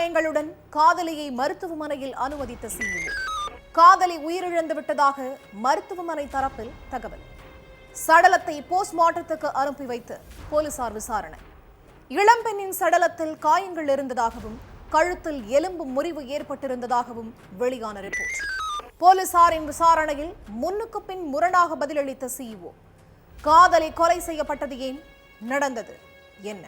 காயங்களுடன் காதலியை மருத்துவமனையில் அனுமதித்த சிஇஓ. காதலி உயிரிழந்து விட்டதாக மருத்துவமனை தரப்பில் தகவல். சடலத்தை போஸ்ட்மார்ட்டத்துக்கு அனுப்பி வைத்து போலீசார் விசாரணை. இளம்பெண்ணின் சடலத்தில் காயங்கள் இருந்ததாகவும் கழுத்தில் எலும்பு முறிவு ஏற்பட்டிருந்ததாகவும் வெளியான ரிப்போர்ட். போலீசாரின் விசாரணையில் முன்னுக்கு பின் முரணாக பதிலளித்த சிஇஓ. காதலி கொலை செய்யப்பட்டது ஏன், நடந்தது என்ன?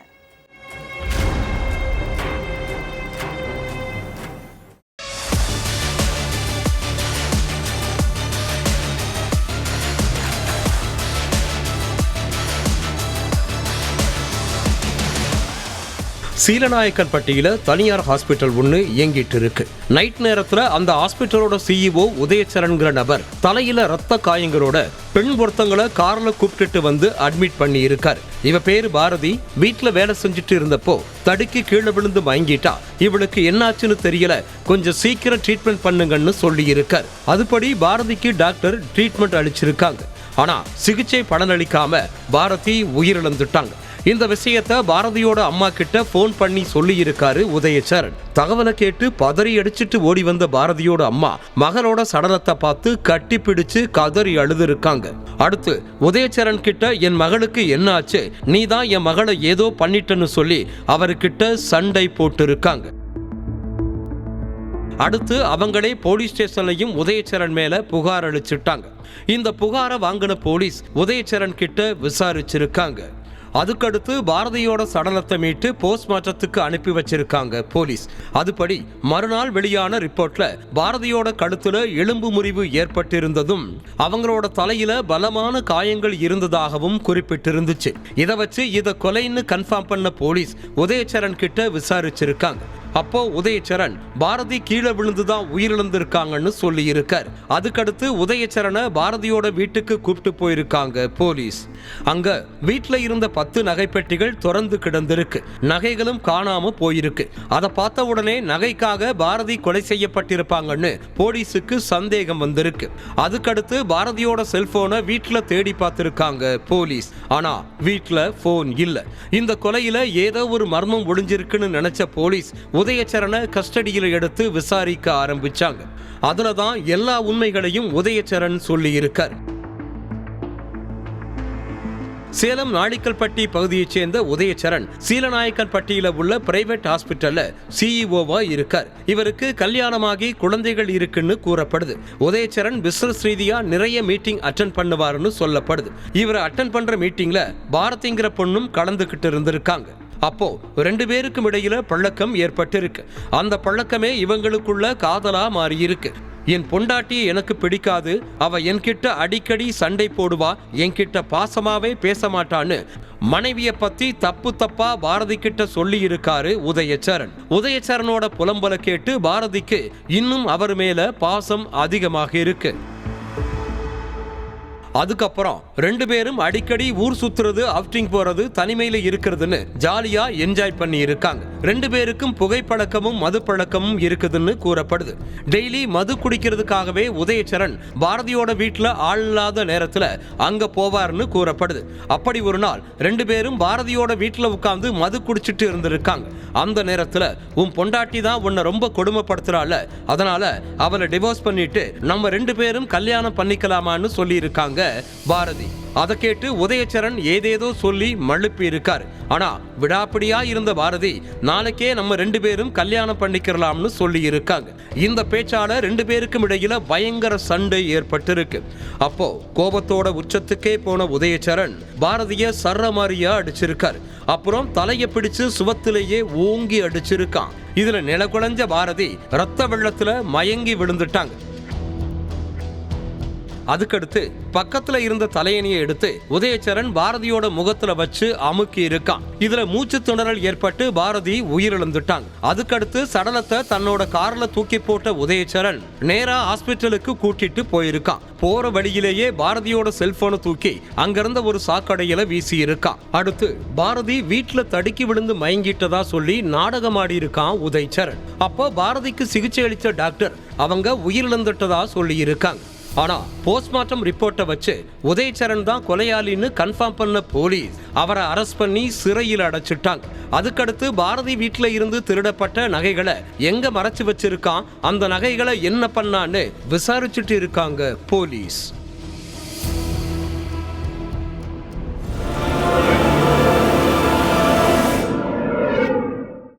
சீலநாயக்கன்பட்டியில தனியார் ஹாஸ்பிட்டல் ஒன்று இயங்கிட்டு இருக்கு. நைட் நேரத்துல அந்த ஹாஸ்பிட்டலோட சிஇஓ உதயச்சரண்கிற நபர் தலையில ரத்த காயங்களோட பெண் ஒருத்தங்களை கார்ல கூப்பிட்டு வந்து அட்மிட் பண்ணி இருக்காரு. இவ பேரு பாரதி. வீட்டுல வேலை செஞ்சுட்டு இருந்தப்போ தடுக்கி கீழே விழுந்து மயங்கிட்டா. இவளுக்கு என்னாச்சுன்னு தெரியல, கொஞ்சம் சீக்கிரம் ட்ரீட்மெண்ட் பண்ணுங்கன்னு சொல்லி இருக்காரு. அதுபடி பாரதிக்கு டாக்டர் ட்ரீட்மெண்ட் அளிச்சிருக்காங்க. ஆனா சிகிச்சை பலனளிக்காம பாரதி உயிரிழந்துட்டாங்க. இந்த விஷயத்த பாரதியோட அம்மா கிட்ட போன் பண்ணி சொல்லி இருக்காரு உதயச்சரண். தகவலை கேட்டு பதறி அடிச்சிட்டு ஓடி வந்த பாரதியோட அம்மா மகளோட சடலத்தை பார்த்து கட்டி பிடிச்சு கதறி அழுது இருக்காங்க. அடுத்து உதயச்சரண் கிட்ட என் மகளுக்கு என்ன ஆச்சு, நீதான் என் மகளை ஏதோ பண்ணிட்டன்னு சொல்லி அவர்கிட்ட சண்டை போட்டு இருக்காங்க. அடுத்து அவங்களே போலீஸ் ஸ்டேஷன்லையும் உதயச்சரண் மேல புகார் அளிச்சிட்டாங்க. இந்த புகாரை வாங்கின போலீஸ் உதயச்சரண் கிட்ட விசாரிச்சிருக்காங்க. அதுக்கடுத்து பாரதியோட சடலத்தை மீட்டு போஸ்ட்மார்ட்டத்துக்கு அனுப்பி வச்சிருக்காங்க போலீஸ். அதுபடி மறுநாள் வெளியான ரிப்போர்ட்ல பாரதியோட கழுத்துல எலும்பு முறிவு ஏற்பட்டிருந்ததும் அவங்களோட தலையில பலமான காயங்கள் இருந்ததாகவும் குறிப்பிட்டிருந்துச்சு. இதை வச்சு இதை கொலைன்னு கன்ஃபார்ம் பண்ண போலீஸ் உதயச்சரண் கிட்ட விசாரிச்சிருக்காங்க. அப்போ உதயச்சரண் பாரதி கீழே விழுந்துதான் உயிரிழந்திருக்காங்கன்னு சொல்லி இருக்கார். அதுக்கடுத்து உதயச்சரணை பாரதியோட வீட்டுக்கு கூப்பிட்டு போயிருக்காங்க போலீஸ். அங்க வீட்டுல இருந்த 10 நகைப்பெட்டிகள் திறந்து கிடந்திருக்கு. நகைகளும் காணாம போயிருக்கு. அதை பார்த்த உடனே நகைக்காக பாரதி கொலை செய்யப்பட்டிருப்பாங்கன்னு போலீஸுக்கு சந்தேகம் வந்திருக்கு. அதுக்கடுத்து பாரதியோட செல்போனை வீட்டுல தேடி பார்த்திருக்காங்க போலீஸ். ஆனா வீட்டுல போன் இல்ல. இந்த கொலையில ஏதோ ஒரு மர்மம் ஒளிஞ்சிருக்குன்னு நினைச்ச போலீஸ் உதயச்சரணை கஸ்டடியில் எடுத்து விசாரிக்க ஆரம்பிச்சாங்க. அதுலதான் எல்லா உண்மைகளையும் உதயச்சரண் சொல்லி இருக்கார். சேலம் நாடிக்கல்பட்டி பகுதியைச் சேர்ந்த உதயச்சரண் சீலநாயக்கன்பட்டியில உள்ள பிரைவேட் ஹாஸ்பிட்டல்ல சிஇஓவா இருக்கார். இவருக்கு கல்யாணமாகி குழந்தைகள் இருக்குன்னு கூறப்படுது. உதயச்சரண் பிசினஸ் ரீதியா நிறைய மீட்டிங் அட்டென்ட் பண்ணுவாருன்னு சொல்லப்படுது. இவரை அட்டென்ட் பண்ற மீட்டிங்ல பாரதிங்கிற பொண்ணும் கலந்துகிட்டு இருந்திருக்காங்க. அப்போ 2 பேருக்கும் இடையில பழக்கம் ஏற்பட்டிருக்கு. அந்த பழக்கமே இவங்களுக்குள்ள காதலா மாறி இருக்கு. என் பொண்டாட்டி எனக்கு பிடிக்காது, அவ என்கிட்ட அடிக்கடி சண்டை போடுவா, என்கிட்ட பாசமாவே பேச மாட்டான்னு மனைவிய பத்தி தப்பா பாரதி கிட்ட சொல்லி இருக்காரு உதயச்சரண். உதயச்சரணோட புலம்பல கேட்டு பாரதிக்கு இன்னும் அவர் மேல பாசம் அதிகமாக இருக்கு. அதுக்கப்புறம் 2 பேரும் அடிக்கடி ஊர் சுத்துறது, அவுட்டிங் போறது, தனிமையில இருக்கிறதுன்னு ஜாலியா என்ஜாய் பண்ணி இருக்காங்க. 2 பேருக்கும் புகைப்பழக்கமும் மது பழக்கமும் இருக்குதுன்னு கூறப்படுது. டெய்லி மது குடிக்கிறதுக்காகவே உதயச்சரண் பாரதியோட வீட்டுல ஆள் இல்லாத நேரத்துல அங்க போவார்னு கூறப்படுது. அப்படி ஒரு நாள் 2 பேரும் பாரதியோட வீட்டுல உட்கார்ந்து மது குடிச்சிட்டு இருந்திருக்காங்க. அந்த நேரத்துல உன் பொண்டாட்டி தான் உன்னை ரொம்ப கொடுமைப்படுத்துறாள், அதனால அவளை டிவோர்ஸ் பண்ணிட்டு நம்ம 2 பேரும் கல்யாணம் பண்ணிக்கலாமான்னு சொல்லி இருக்காங்க பாரதி. அதை கேட்டு உதயச்சரண் ஏதேதோ சொல்லி மழுப்பி இருக்காரு. ஆனா விடாப்பிடியா இருந்த பாரதி நாளைக்கே நம்ம 2 பேரும் கல்யாணம் பண்ணிக்கலாம்னு சொல்லி இருக்காங்க. இந்த பேச்சால 2 பேருக்கும் இடையில பயங்கர சண்டை ஏற்பட்டிருக்கு. அப்போ கோபத்தோட உச்சத்துக்கே போன உதயச்சரண் பாரதிய சர்ற மாதிரியா அடிச்சிருக்காரு. அப்புறம் தலையை பிடிச்சு சுவத்திலேயே ஓங்கி அடிச்சிருக்கான். இதுல நிலகுலைஞ்ச பாரதி ரத்த வெள்ளத்துல மயங்கி விழுந்துட்டாங்க. அதுக்கடுத்து பக்கத்துல இருந்த தலையணியை எடுத்து உதயச்சரண் பாரதியோட முகத்துல வச்சு அமுக்கி இருக்கான். இதுல மூச்சு திணறல் ஏற்பட்டு பாரதி உயிரிழந்துட்டாங்க. அதுக்கடுத்து சடலத்தை தன்னோட கார்ல தூக்கி போட்ட உதயச்சரண் நேரா ஹாஸ்பிட்டலுக்கு கூட்டிட்டு போயிருக்கான். போற வழியிலேயே பாரதியோட செல்போனை தூக்கி அங்கிருந்த ஒரு சாக்கடையில வீசி இருக்கான். அடுத்து பாரதி வீட்டுல தடுக்கி விழுந்து மயங்கிட்டதா சொல்லி நாடகமாடி இருக்கான் உதயச்சரண். அப்போ பாரதிக்கு சிகிச்சை அளித்த டாக்டர் அவங்க உயிரிழந்துட்டதா சொல்லி இருக்காங்க. ஆனா போஸ்ட்மார்ட்டம் ரிப்போர்ட்டை வச்சு உதயச்சரண் தான் கொலையாளின்னு கன்ஃபார்ம் பண்ண போலீஸ் அவரை அரெஸ்ட் பண்ணி சிறையில் அடைச்சிட்டாங்க. அதுக்கடுத்து பாரதி வீட்டுல இருந்து திருடப்பட்ட நகைகளை எங்க மறைச்சு வச்சிருக்கான், அந்த நகைகளை என்ன பண்ணான்னு விசாரிச்சுட்டு இருக்காங்க போலீஸ்.